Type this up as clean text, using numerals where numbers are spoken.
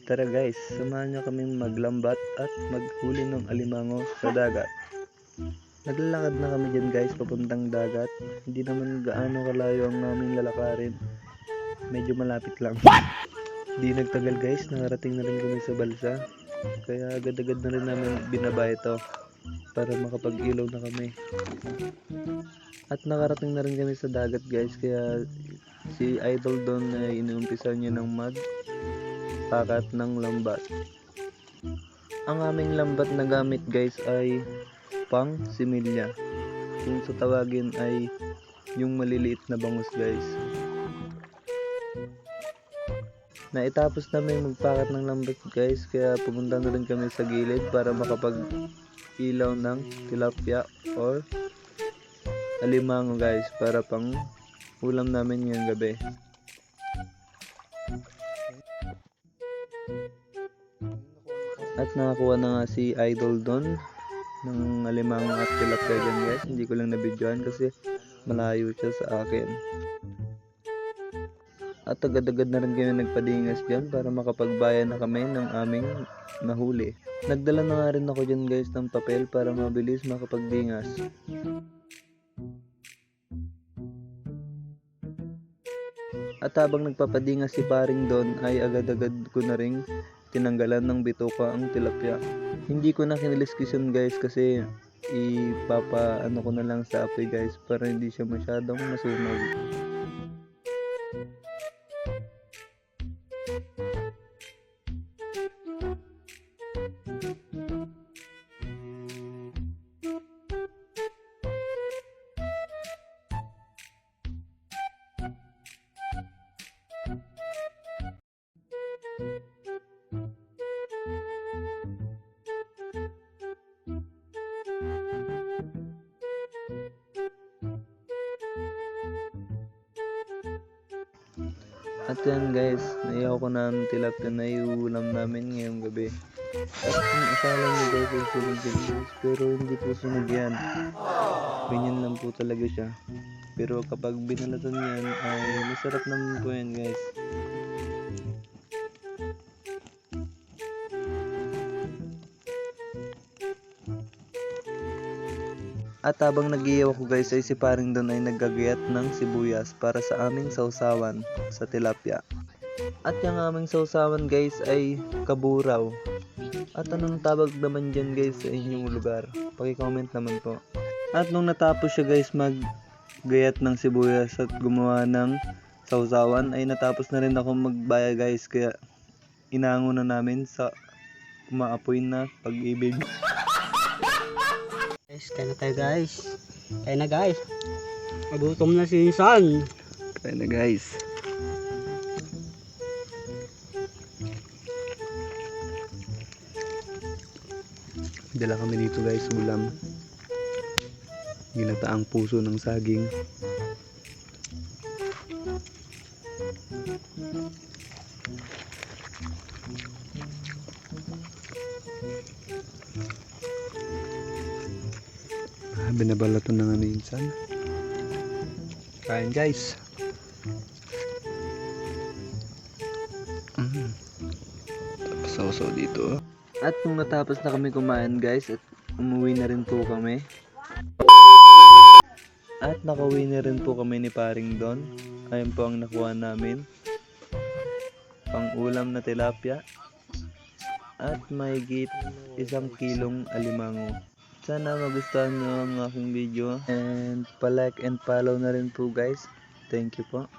Tara guys, samahan nyo kaming maglambat at maghuli ng alimango sa dagat. Naglalakad na kami dyan guys, papuntang dagat. Hindi naman gaano kalayo ang aming lalakarin. Medyo malapit lang. Di nagtagal guys, nakarating na rin kami sa balsa. Kaya agad-agad na rin namin binaba ito para makapag-ilaw na kami. At nakarating na rin kami sa dagat guys, kaya si Idol doon ay inuumpisa niya ng pakat ng lambat. Ang aming lambat na gamit guys ay pang similya. Kung sa tawagin ay yung maliliit na bangus guys. Naitapos namin magpakat ng lambat guys, kaya pumunta na rin kami sa gilid para makapag-ilaw ng tilapia or alimango guys, para pang ulam namin ngayong gabi. At nakakuha na nga si Idol doon ng alimango at tilapia dyan guys. Hindi ko lang nabidyohan kasi malayo siya sa akin. At agad-agad na rin kami nagpadingas dyan para makapagbayan na kami ng aming nahuli. Nagdala na nga rin ako dyan guys ng papel para mabilis makapagdingas. At habang nagpapadingas si paring doon ay agad-agad ko na rin tinanggalan ng bituka ang tilapia. Hindi ko na kinilis yun guys kasi ano ko na lang sa apoy guys para hindi siya masyadong masunog. At yan guys, naiyaw ko na ang tilapia na iulam namin ngayong gabi. At kung akala nyo guys ay sunog yan guys, pero hindi po sunog yan. Ganyan lang po talaga siya. Pero kapag binalatan yan ay masarap naman po yan guys. At habang nag-iiyaw ako guys ay si paring doon ay naggagayat ng sibuyas para sa aming sausawan sa tilapia. At yung aming sausawan guys ay kaburaw. At anong tawag naman dyan guys sa inyong lugar? Paki-comment naman po. At nung natapos siya guys maggayat ng sibuyas at gumawa ng sausawan ay natapos na rin ako magbaya guys, kaya inango na namin sa umaapoy na pag-ibig. Guys, kaya na tayo guys. Kaya na guys. Magutom na si Insan. Kaya na guys. Dala kami dito guys, ulam. Ginataang puso ng saging. Binabalaton na nga ni Insan. Kain guys. Tapos dito. At nung natapos na kami kumain guys at umuwi na rin po kami. At nakauwi na rin po kami ni paring Don. Ayun po ang nakuha namin. Pang ulam na tilapia. At mahigit 1 kilong alimango. Sana magustuhan nyo ang aking video and pa-like and follow na rin po guys. Thank you po.